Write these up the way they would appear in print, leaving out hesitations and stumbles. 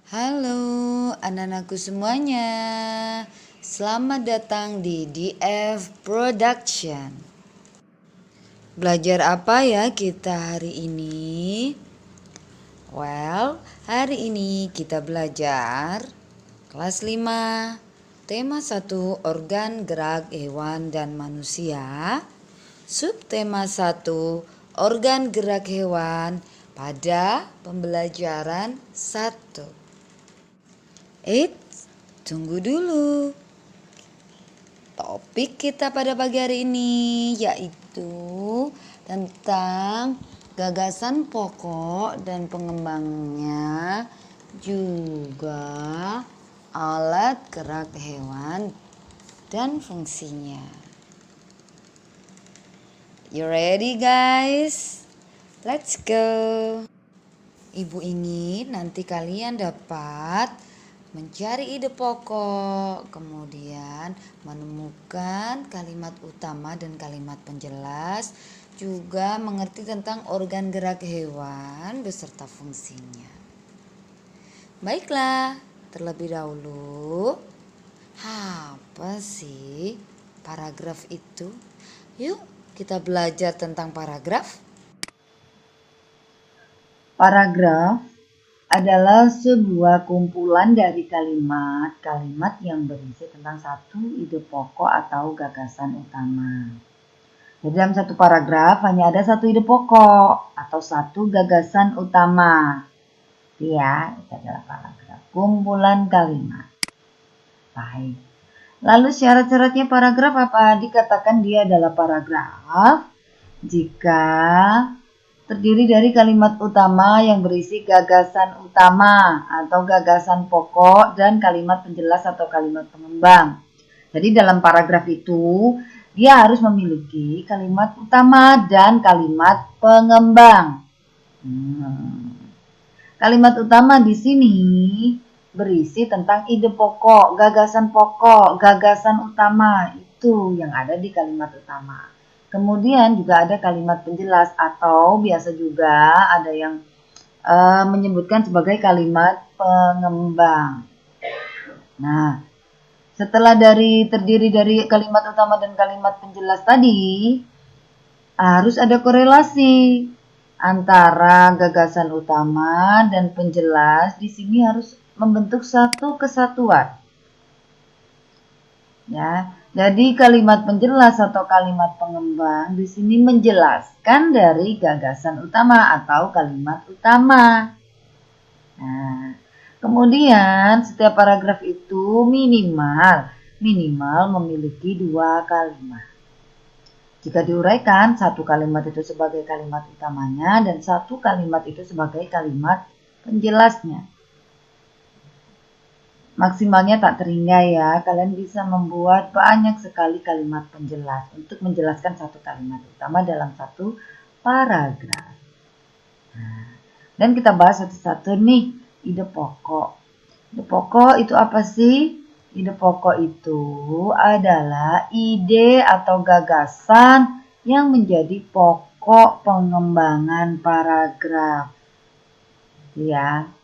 Halo anak-anakku semuanya, selamat datang di DF Production. Belajar apa ya kita hari ini? Well, hari ini kita belajar kelas 5, tema 1 organ gerak hewan dan manusia, subtema 1 organ gerak hewan pada pembelajaran 1. Eits, tunggu dulu. Topik kita pada pagi hari ini yaitu tentang gagasan pokok dan pengembangnya, juga alat gerak hewan dan fungsinya. You ready guys? Let's go. Ibu ingin nanti kalian dapat mencari ide pokok, kemudian menemukan kalimat utama dan kalimat penjelas, juga mengerti tentang organ gerak hewan beserta fungsinya. Baiklah, terlebih dahulu, apa sih paragraf itu? Yuk kita belajar tentang paragraf. Paragraf adalah sebuah kumpulan dari kalimat-kalimat yang berisi tentang satu ide pokok atau gagasan utama. Jadi dalam satu paragraf hanya ada satu ide pokok atau satu gagasan utama. Ya, itu adalah paragraf, kumpulan kalimat. Baik. Lalu syarat-syaratnya paragraf apa? Dikatakan dia adalah paragraf jika terdiri dari kalimat utama yang berisi gagasan utama atau gagasan pokok dan kalimat penjelas atau kalimat pengembang. Jadi dalam paragraf itu dia harus memiliki kalimat utama dan kalimat pengembang. Kalimat utama di sini berisi tentang ide pokok, gagasan utama itu yang ada di kalimat utama. Kemudian juga ada kalimat penjelas atau biasa juga ada yang menyebutkan sebagai kalimat pengembang. Nah, setelah terdiri dari kalimat utama dan kalimat penjelas tadi, harus ada korelasi antara gagasan utama dan penjelas. Di sini harus membentuk satu kesatuan. Ya, jadi kalimat penjelas atau kalimat pengembang di sini menjelaskan dari gagasan utama atau kalimat utama. Nah, kemudian setiap paragraf itu minimal memiliki 2 kalimat. Jika diuraikan, satu kalimat itu sebagai kalimat utamanya dan satu kalimat itu sebagai kalimat penjelasnya. Maksimalnya tak terhingga ya, kalian bisa membuat banyak sekali kalimat penjelas untuk menjelaskan satu kalimat utama dalam satu paragraf. Nah, dan kita bahas satu-satu nih, ide pokok. Ide pokok itu apa sih? Ide pokok itu adalah ide atau gagasan yang menjadi pokok pengembangan paragraf. Ya.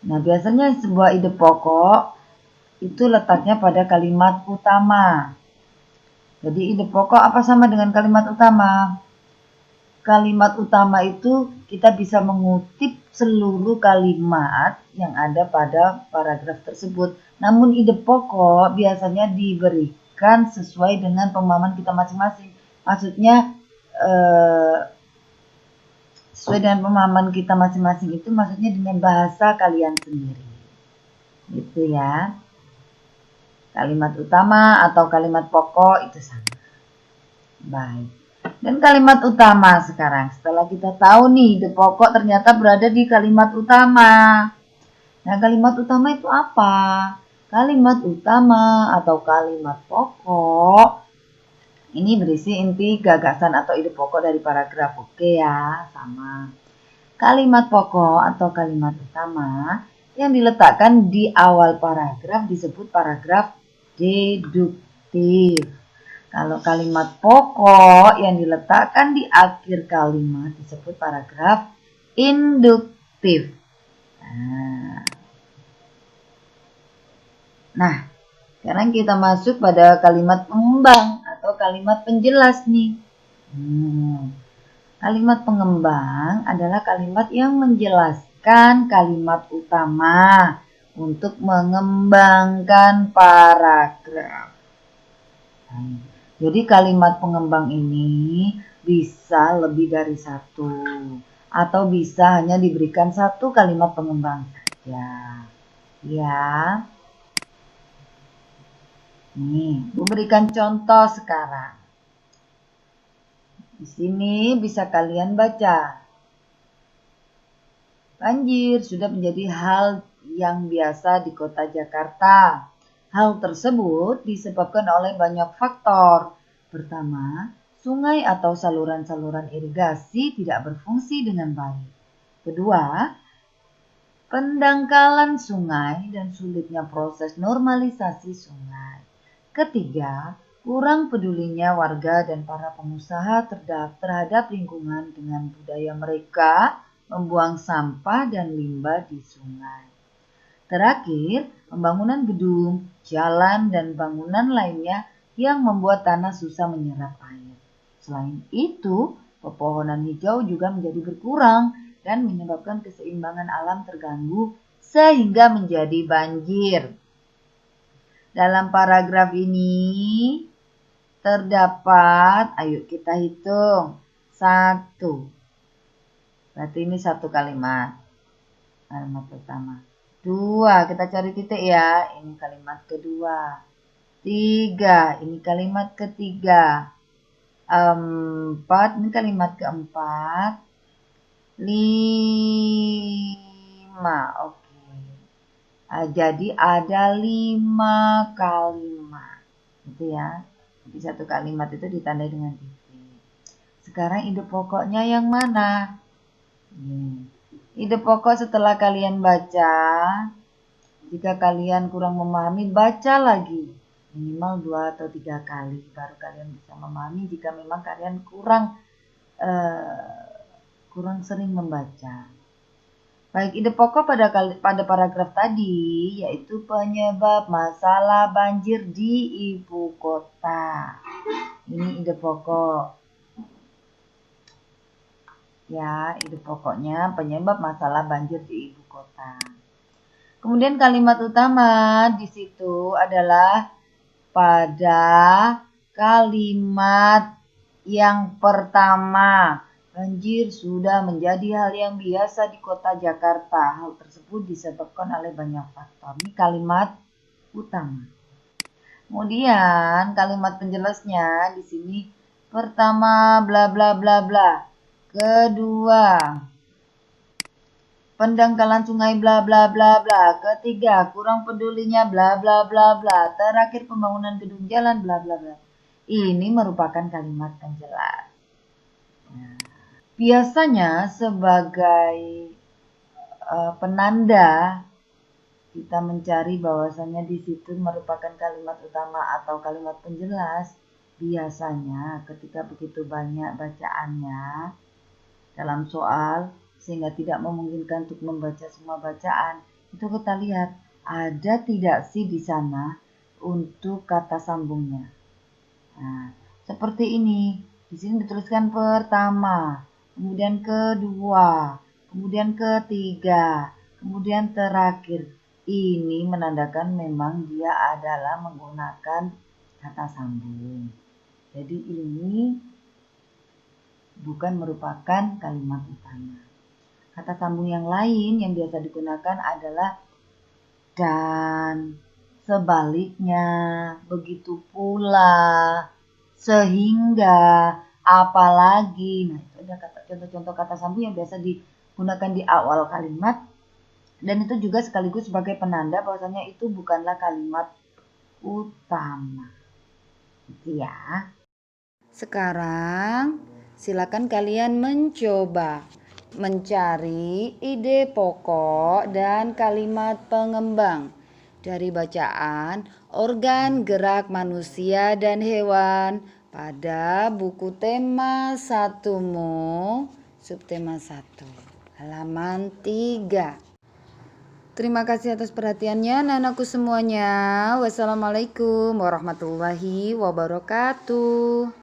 Nah, biasanya sebuah ide pokok itu letaknya pada kalimat utama. Jadi ide pokok apa sama dengan kalimat utama? Kalimat utama itu kita bisa mengutip seluruh kalimat yang ada pada paragraf tersebut. Namun ide pokok biasanya diberikan sesuai dengan pemahaman kita masing-masing. Maksudnya sesuai dengan pemahaman kita masing-masing itu maksudnya dengan bahasa kalian sendiri. Gitu ya. Kalimat utama atau kalimat pokok itu sama. Baik. Dan kalimat utama sekarang. Setelah kita tahu nih, ide pokok ternyata berada di kalimat utama. Nah, kalimat utama itu apa? Kalimat utama atau kalimat pokok ini berisi inti gagasan atau ide pokok dari paragraf. Oke ya, sama. Kalimat pokok atau kalimat utama yang diletakkan di awal paragraf disebut paragraf deduktif. Kalau kalimat pokok yang diletakkan di akhir kalimat disebut paragraf induktif. Nah, Nah, sekarang kita masuk pada kalimat pengembang atau kalimat penjelas nih. Kalimat pengembang adalah kalimat yang menjelaskan kalimat utama untuk mengembangkan paragraf. Jadi kalimat pengembang ini bisa lebih dari satu atau bisa hanya diberikan satu kalimat pengembang saja. Ya. Nih, memberikan contoh sekarang. Di sini bisa kalian baca. Banjir sudah menjadi hal yang biasa di kota Jakarta. Hal tersebut disebabkan oleh banyak faktor. Pertama, sungai atau saluran-saluran irigasi tidak berfungsi dengan baik. Kedua, pendangkalan sungai dan sulitnya proses normalisasi sungai. Ketiga, kurang pedulinya warga dan para pengusaha terhadap lingkungan dengan budaya mereka membuang sampah dan limbah di sungai. Terakhir, pembangunan gedung, jalan, dan bangunan lainnya yang membuat tanah susah menyerap air. Selain itu, pepohonan hijau juga menjadi berkurang dan menyebabkan keseimbangan alam terganggu sehingga menjadi banjir. Dalam paragraf ini terdapat, ayo kita hitung, 1. Berarti ini satu kalimat pertama. 2, kita cari titik ya, ini kalimat kedua. 3, ini kalimat ketiga. 4, ini kalimat keempat. 5, oke. Jadi ada 5 kalimat, gitu ya. Jadi satu kalimat itu ditandai dengan titik. Sekarang ide pokoknya yang mana? Ide pokok setelah kalian baca, jika kalian kurang memahami, baca lagi. Minimal 2 atau 3 kali, baru kalian bisa memahami jika memang kalian kurang sering membaca. Baik, ide pokok pada paragraf tadi yaitu penyebab masalah banjir di ibu kota. Ini ide pokok. Ya, ide pokoknya penyebab masalah banjir di ibu kota. Kemudian kalimat utama di situ adalah pada kalimat yang pertama. Banjir sudah menjadi hal yang biasa di kota Jakarta. Hal tersebut disebabkan oleh banyak faktor. Ini kalimat utama. Kemudian kalimat penjelasnya di sini pertama bla bla bla bla. Kedua, pendangkalan sungai bla bla bla bla. Ketiga, kurang pedulinya bla bla bla bla. Terakhir, pembangunan gedung jalan bla bla bla. Ini merupakan kalimat penjelas. Biasanya sebagai penanda kita mencari bahwasannya di situ merupakan kalimat utama atau kalimat penjelas. Biasanya ketika begitu banyak bacaannya dalam soal sehingga tidak memungkinkan untuk membaca semua bacaan, itu kita lihat ada tidak sih di sana untuk kata sambungnya. Nah, seperti ini. Di sini dituliskan pertama, kemudian kedua, kemudian ketiga, kemudian terakhir. Ini menandakan memang dia adalah menggunakan kata sambung. Jadi ini bukan merupakan kalimat utama. Kata sambung yang lain yang biasa digunakan adalah dan, sebaliknya, begitu pula, sehingga, apalagi. Nah, itu ada contoh-contoh kata sambung yang biasa digunakan di awal kalimat, dan itu juga sekaligus sebagai penanda bahwasanya itu bukanlah kalimat utama. Gitu ya. Sekarang silakan kalian mencoba mencari ide pokok dan kalimat pengembang dari bacaan organ gerak manusia dan hewan pada buku tema 1mu subtema 1 halaman 3. Terima kasih atas perhatiannya, anak-anakku semuanya. Wassalamualaikum warahmatullahi wabarakatuh.